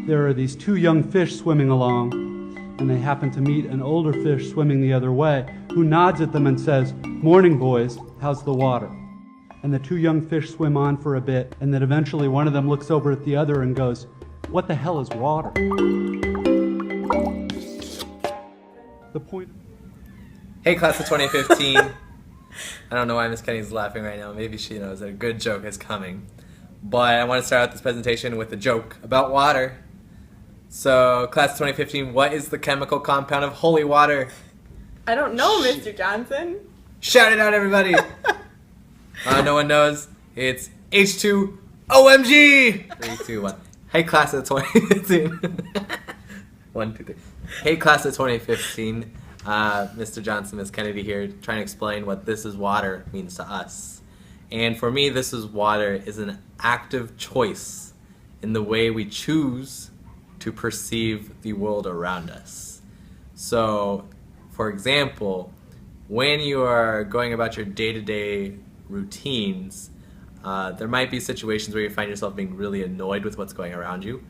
there are these two young fish swimming along, and they happen to meet an older fish swimming the other way, who nods at them and says, "Morning, boys, how's the water?" And the two young fish swim on for a bit, and then eventually one of them looks over at the other and goes, "What the hell is water?" The point... Hey, class of 2015. I don't know why Miss Kenny's laughing right now. Maybe she knows that a good joke is coming. But I want to start out this presentation with a joke about water. So, class of 2015, what is the chemical compound of holy water? I don't know, Mr. Johnson. Shout it out, everybody! No one knows. It's H20. OMG! 3, 2, 1. Hey, class of 2015. 1, 2, 3. Hey, class of 2015. Mr. Johnson, Ms. Kennedy here, trying to explain what "this is water" means to us. And for me, "this is water" is an active choice in the way we choose to perceive the world around us. So, for example, when you are going about your day-to-day routines, there might be situations where you find yourself being really annoyed with what's going around you,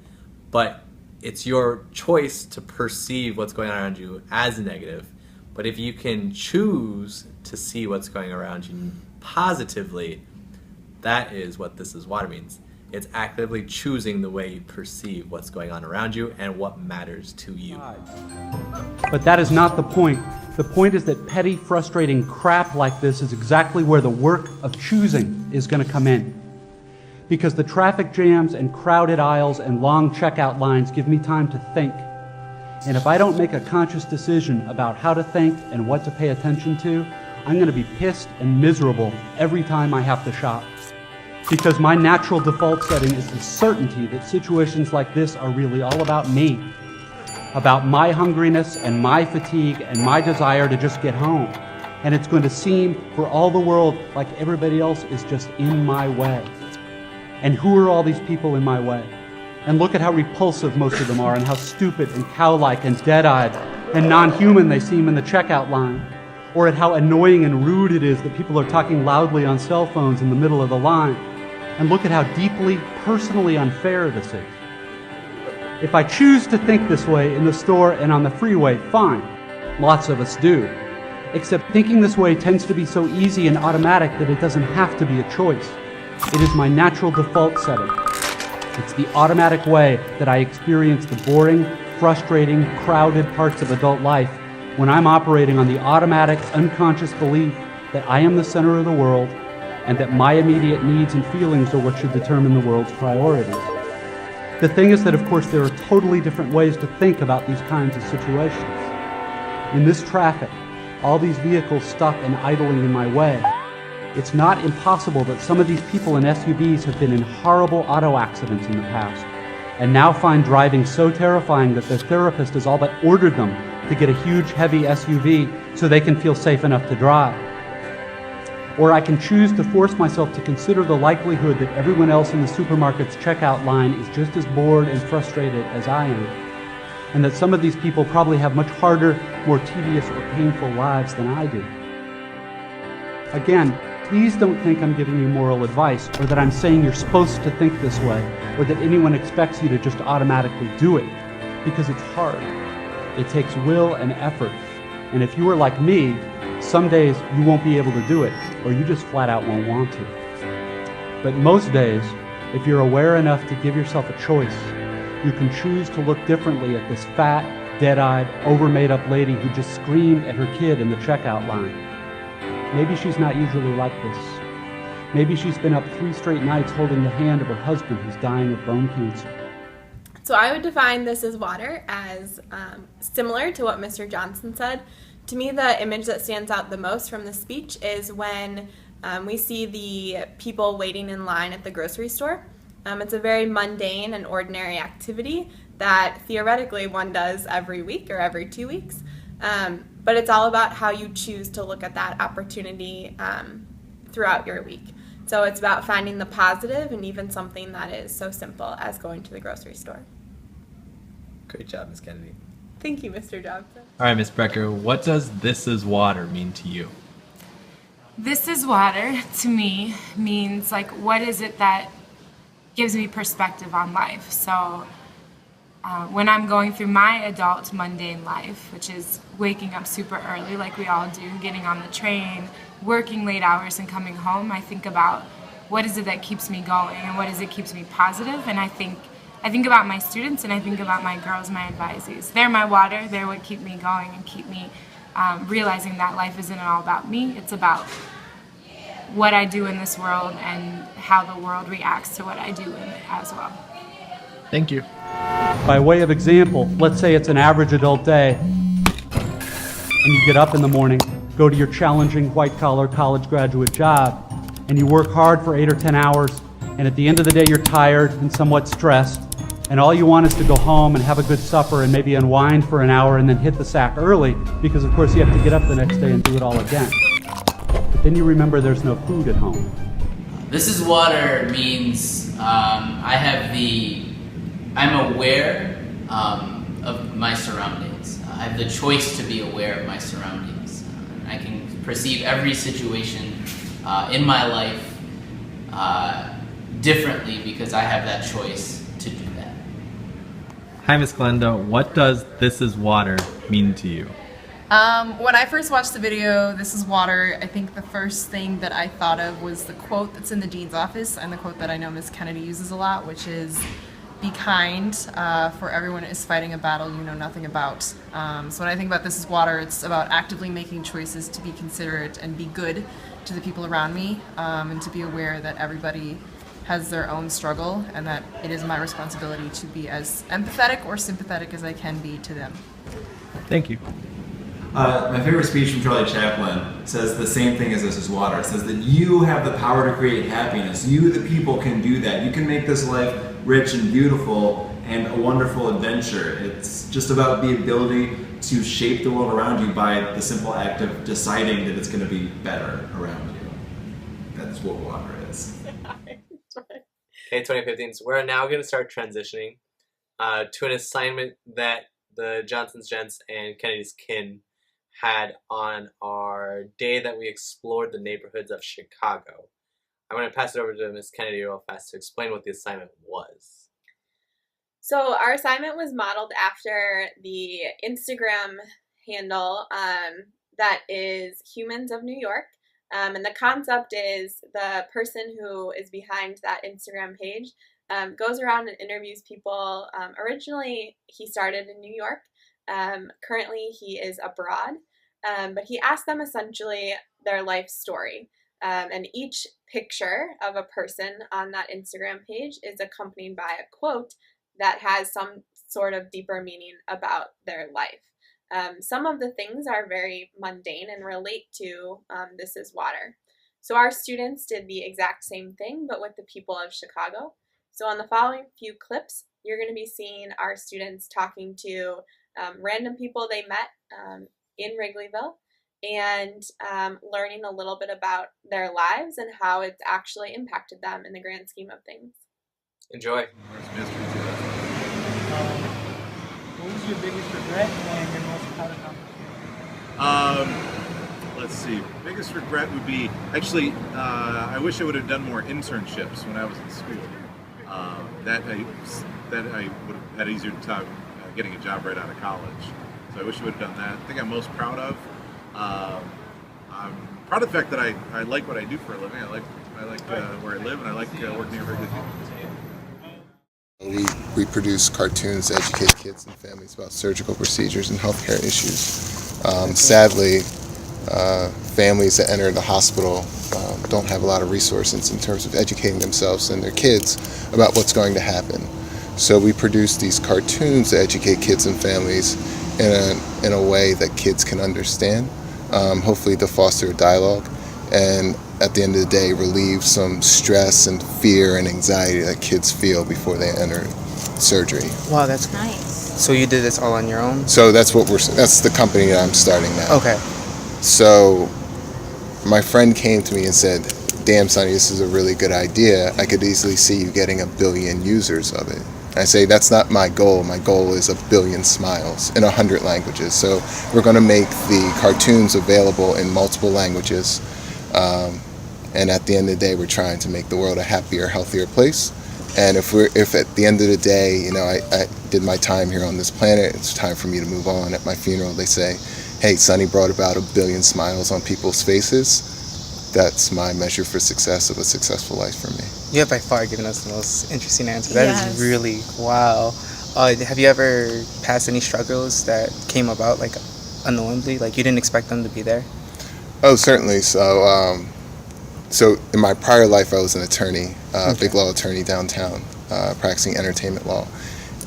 but it's your choice to perceive what's going on around you as negative. But if you can choose to see what's going around you positively, that is what "this is water" means. It's actively choosing the way you perceive what's going on around you and what matters to you. But that is not the point. The point is that petty, frustrating crap like this is exactly where the work of choosing is going to come in. Because the traffic jams and crowded aisles and long checkout lines give me time to think. And if I don't make a conscious decision about how to think and what to pay attention to, I'm going to be pissed and miserable every time I have to shop. Because my natural default setting is the certainty that situations like this are really all about me. About my hungriness and my fatigue and my desire to just get home. And it's going to seem for all the world like everybody else is just in my way. And who are all these people in my way? And look at how repulsive most of them are, and how stupid and cow-like and dead-eyed and non-human they seem in the checkout line. Or at how annoying and rude it is that people are talking loudly on cell phones in the middle of the line. And look at how deeply, personally unfair this is. If I choose to think this way in the store and on the freeway, fine. Lots of us do. Except thinking this way tends to be so easy and automatic that it doesn't have to be a choice. It is my natural default setting. It's the automatic way that I experience the boring, frustrating, crowded parts of adult life when I'm operating on the automatic, unconscious belief that I am the center of the world and that my immediate needs and feelings are what should determine the world's priorities. The thing is that, of course, there are totally different ways to think about these kinds of situations. In this traffic, all these vehicles stuck and idling in my way, it's not impossible that some of these people in SUVs have been in horrible auto accidents in the past and now find driving so terrifying that their therapist has all but ordered them to get a huge, heavy SUV so they can feel safe enough to drive. Or I can choose to force myself to consider the likelihood that everyone else in the supermarket's checkout line is just as bored and frustrated as I am, and that some of these people probably have much harder, more tedious or painful lives than I do. Again, please don't think I'm giving you moral advice, or that I'm saying you're supposed to think this way, or that anyone expects you to just automatically do it, because it's hard. It takes will and effort, and if you are like me, some days you won't be able to do it, or you just flat out won't want to. But most days, if you're aware enough to give yourself a choice, you can choose to look differently at this fat, dead-eyed, over-made-up lady who just screamed at her kid in the checkout line. Maybe she's not usually like this. Maybe she's been up 3 straight nights holding the hand of her husband who's dying of bone cancer. So I would define "this is water" as similar to what Mr. Johnson said. To me, the image that stands out the most from the speech is when we see the people waiting in line at the grocery store. It's a very mundane and ordinary activity that theoretically one does every week or every 2 weeks. But it's all about how you choose to look at that opportunity throughout your week. So it's about finding the positive in even something that is so simple as going to the grocery store. Great job, Ms. Kennedy. Thank you, Mr. Johnson. All right, Ms. Brecker, what does "this is water" mean to you? This is water, to me, means like, what is it that gives me perspective on life? So when I'm going through my adult mundane life, which is waking up super early like we all do, getting on the train, working late hours and coming home, I think about what is it that keeps me going and what is it keeps me positive. And I think about my students and I think about my girls, my advisees. They're my water, they're what keep me going and keep me realizing that life isn't all about me, it's about what I do in this world and how the world reacts to what I do in it as well. Thank you. By way of example, let's say it's an average adult day, and you get up in the morning, go to your challenging white-collar college graduate job, and you work hard for 8 or 10 hours, and at the end of the day you're tired and somewhat stressed, and all you want is to go home and have a good supper and maybe unwind for an hour and then hit the sack early, because of course you have to get up the next day and do it all again. But then you remember there's no food at home. This is water means I'm aware of my surroundings. I have the choice to be aware of my surroundings. I can perceive every situation in my life differently because I have that choice to do that. Hi, Miss Glenda. What does "This is water" mean to you? When I first watched the video, This is Water, I think the first thing that I thought of was the quote that's in the dean's office and the quote that I know Ms. Kennedy uses a lot, which is, "Be kind, for everyone is fighting a battle you know nothing about." So when I think about This is Water, it's about actively making choices to be considerate and be good to the people around me, and to be aware that everybody has their own struggle and that it is my responsibility to be as empathetic or sympathetic as I can be to them. Thank you. My favorite speech from Charlie Chaplin says the same thing as This is Water. It says that you have the power to create happiness. You, the people, can do that. You can make this life rich and beautiful and a wonderful adventure. It's just about the ability to shape the world around you by the simple act of deciding that it's going to be better around you. That's what water is. Okay, 2015. So we're now going to start transitioning to an assignment that the Johnson's, Gents, and Kennedy's Kin had on our day that we explored the neighborhoods of Chicago. I'm going to pass it over to Ms. Kennedy real fast to explain what the assignment was. So our assignment was modeled after the Instagram handle that is Humans of New York. And the concept is the person who is behind that Instagram page goes around and interviews people. Originally, he started in New York. Currently, he is abroad. But he asked them essentially their life story. And each picture of a person on that Instagram page is accompanied by a quote that has some sort of deeper meaning about their life. Some of the things are very mundane and relate to This is Water. So our students did the exact same thing, but with the people of Chicago. So on the following few clips, you're going to be seeing our students talking to random people they met in Wrigleyville and learning a little bit about their lives and how it's actually impacted them in the grand scheme of things. Enjoy. What was your biggest regret and your most proud accomplishment? Let's see. Biggest regret would be actually I wish I would have done more internships when I was in school. That I would have had easier time getting a job right out of college. So I wish I would have done that. I think I'm most proud of. I'm proud of the fact that I like what I do for a living. I like where I live, and I like working at Wrigley Field. We produce cartoons to educate kids and families about surgical procedures and healthcare issues. Sadly, families that enter the hospital don't have a lot of resources in terms of educating themselves and their kids about what's going to happen. So we produce these cartoons to educate kids and families in a way that kids can understand, hopefully to foster a dialogue, and at the end of the day relieve some stress and fear and anxiety that kids feel before they enter surgery. Wow, that's nice. So you did this all on your own? So that's the company that I'm starting now. Okay. So my friend came to me and said, "Damn, Sonny, this is a really good idea. I could easily see you getting 1 billion users of it." I say, that's not my goal. My goal is 1 billion smiles in 100 languages. So we're going to make the cartoons available in multiple languages. And at the end of the day, we're trying to make the world a happier, healthier place. And if at the end of the day, you know, I did my time here on this planet, it's time for me to move on. At my funeral, they say, hey, Sonny brought about 1 billion smiles on people's faces. That's my measure for success of a successful life for me. You have by far given us the most interesting answer. That Yes. is really, wow. Have you ever passed any struggles that came about, like, unknowingly? Like, you didn't expect them to be there? Oh, certainly. So in my prior life, I was an attorney, big law attorney downtown, practicing entertainment law.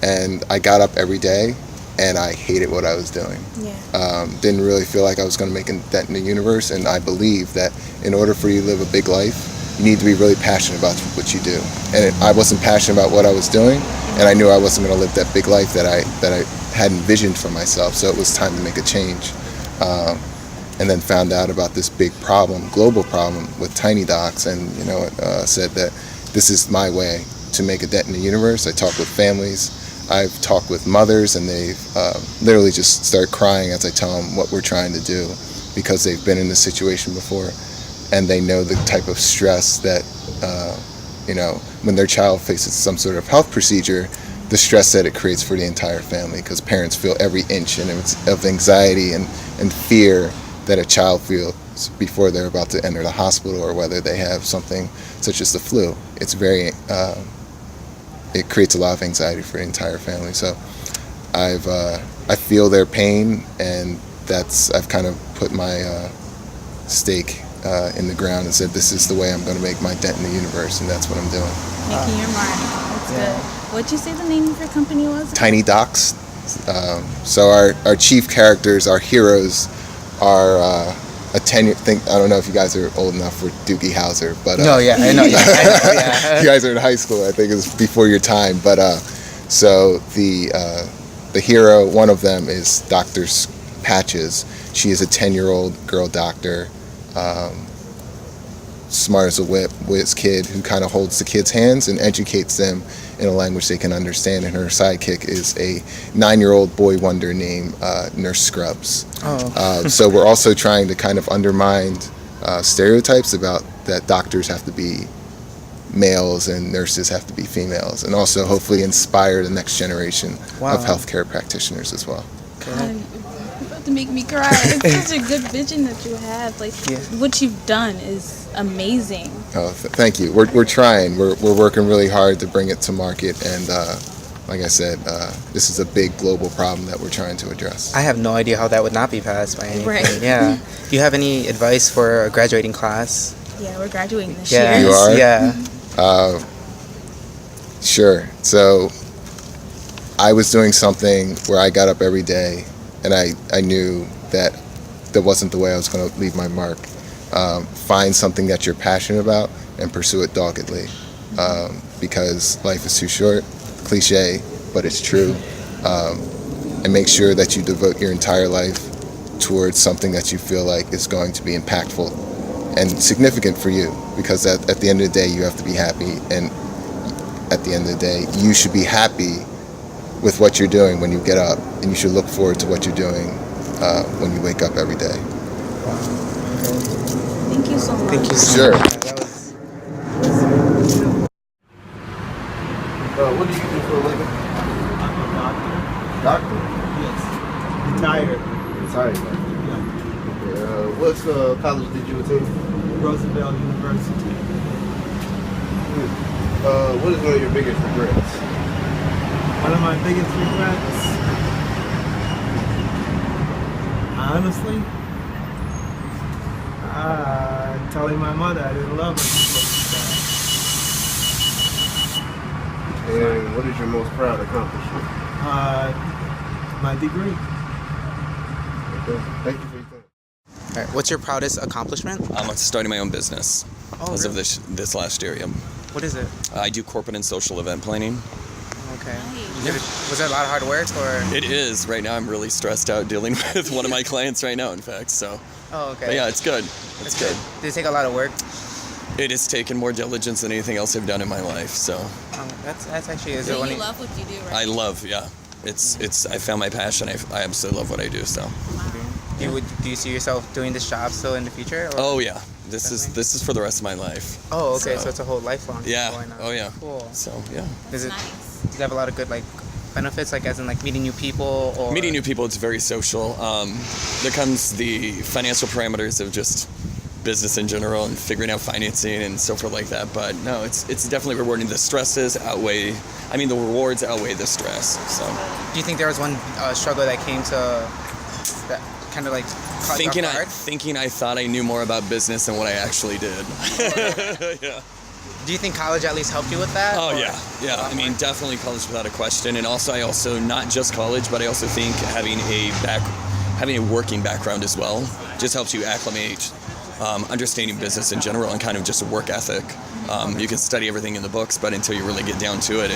And I got up every day, and I hated what I was doing. Yeah. Didn't really feel like I was going to make a dent in the universe, and I believe that in order for you to live a big life, you need to be really passionate about what you do. And I wasn't passionate about what I was doing, and I knew I wasn't going to live that big life that I had envisioned for myself. So it was time to make a change. And then found out about this big problem, global problem with tiny docks, and said that this is my way to make a dent in the universe. I talked with families, I've talked with mothers, and they've literally just start crying as I tell them what we're trying to do, because they've been in this situation before, and they know the type of stress that when their child faces some sort of health procedure, the stress that it creates for the entire family, because parents feel every inch of anxiety and fear that a child feels before they're about to enter the hospital, or whether they have something such as the flu. It's it creates a lot of anxiety for the entire family. So I feel their pain, and I've kind of put my stake in the ground and said, this is the way I'm going to make my dent in the universe, and that's what I'm doing. Making your mark. That's good. What'd you say the name of your company was? Tiny Docks. So our chief characters, our heroes, are a 10-year thing. I don't know if you guys are old enough for Doogie Howser, but No, yeah, I know. Yeah. you guys are in high school. I think it was before your time. But so the hero, one of them is Dr. Patches. She is a 10-year-old girl doctor, smart as a whip, whiz kid who kind of holds the kids' hands and educates them in a language they can understand. And her sidekick is a 9-year-old boy wonder named Nurse Scrubs. Oh. So we're also trying to kind of undermine stereotypes about that doctors have to be males and nurses have to be females, and also hopefully inspire the next generation of healthcare practitioners as well. God, you're about to make me cry. It's such a good vision that you have. Like, what you've done is amazing. Oh, thank you. We're trying. We're working really hard to bring it to market, and like I said, this is a big global problem that we're trying to address. I have no idea how that would not be passed by anything. Right. Yeah. Do you have any advice for a graduating class? Yeah, we're graduating this Yeah. year. You are? Yeah. Sure. So I was doing something where I got up every day, and I knew that wasn't the way I was going to leave my mark. Find something that you're passionate about and pursue it doggedly, because life is too short. Cliche, but it's true. And make sure that you devote your entire life towards something that you feel like is going to be impactful and significant for you, because at the end of the day, you have to be happy, and at the end of the day, you should be happy with what you're doing when you get up, and you should look forward to what you're doing when you wake up every day. Thank you so much. Thank you so Sure. much. That was What do you do for a living? I'm a doctor. Doctor? Yes. Retired. Retired. Yeah. Okay, what college did you attend? Roosevelt University. What is one of your biggest regrets? One of my biggest regrets, honestly, telling my mother I didn't love her before she died. And what is your most proud accomplishment? My degree. Okay. Thank you for your time. All right. What's your proudest accomplishment? I'm starting my own business as of this last year. Yeah. What is it? I do corporate and social event planning. Okay. Was that a lot of hard work, or? It is. Right now I'm really stressed out dealing with one of my clients right now, in fact. So. Oh, okay. But yeah, it's good. It's good. Did it take a lot of work? It has taken more diligence than anything else I've done in my life. So. That's actually. Is So it you love what you do, right? I love. Yeah. It's. I found my passion. I absolutely love what I do. So. Do you see yourself doing this job still in the future? Or? Oh yeah. This is for the rest of my life. Oh, okay. So it's a whole lifelong thing Yeah. going on. Oh yeah. Cool. So yeah. Does it? Do you have a lot of good like benefits, like as in like meeting new people or Meeting new people, it's very social. There comes the financial parameters of just business in general and figuring out financing and so forth like that. But no, it's definitely rewarding. The the rewards outweigh the stress. So. Do you think there was one struggle that came to that kind of like caught you off guard? Thinking I thought I knew more about business than what I actually did. Yeah. Do you think college at least helped you with that? Oh or? yeah. I mean, definitely college without a question. And also, I also not just college, but I also think having a working background as well just helps you acclimate, understanding business in general and kind of just a work ethic. You can study everything in the books, but until you really get down to it,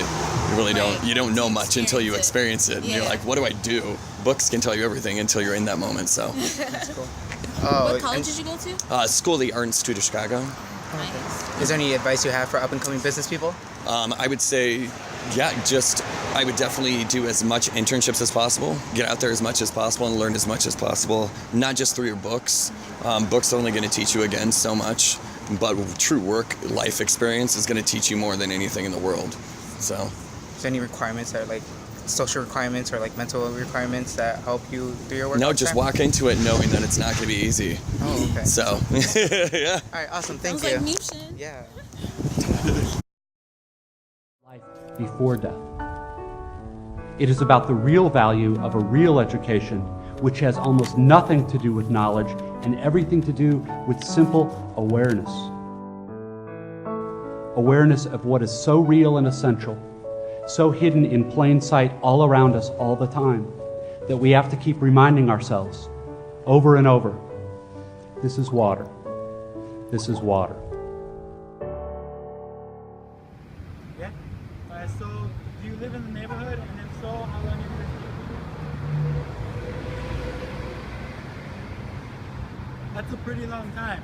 you don't know much until you experience it. And you're like, what do I do? Books can tell you everything until you're in that moment. So. That's cool. What college did you go to? School of the Art Institute of Chicago. Nice. Is there any advice you have for up-and-coming business people? I would say, I would definitely do as much internships as possible. Get out there as much as possible and learn as much as possible. Not just through your books. Books are only going to teach you, again, so much. But true work, life experience is going to teach you more than anything in the world. So. Is there any requirements that are like social requirements or like mental requirements that help you do your work? No, just walk into it knowing that it's not going to be easy. Oh, okay. So, yeah. All right, awesome. Thank Sounds you. like Mushin. Yeah. Life before death. It is about the real value of a real education, which has almost nothing to do with knowledge and everything to do with simple awareness. Awareness of what is so real and essential, so hidden in plain sight all around us all the time, that we have to keep reminding ourselves over and over, this is water. This is water. Yeah? So, do you live in the neighborhood? And if so, how long have you lived here? That's a pretty long time.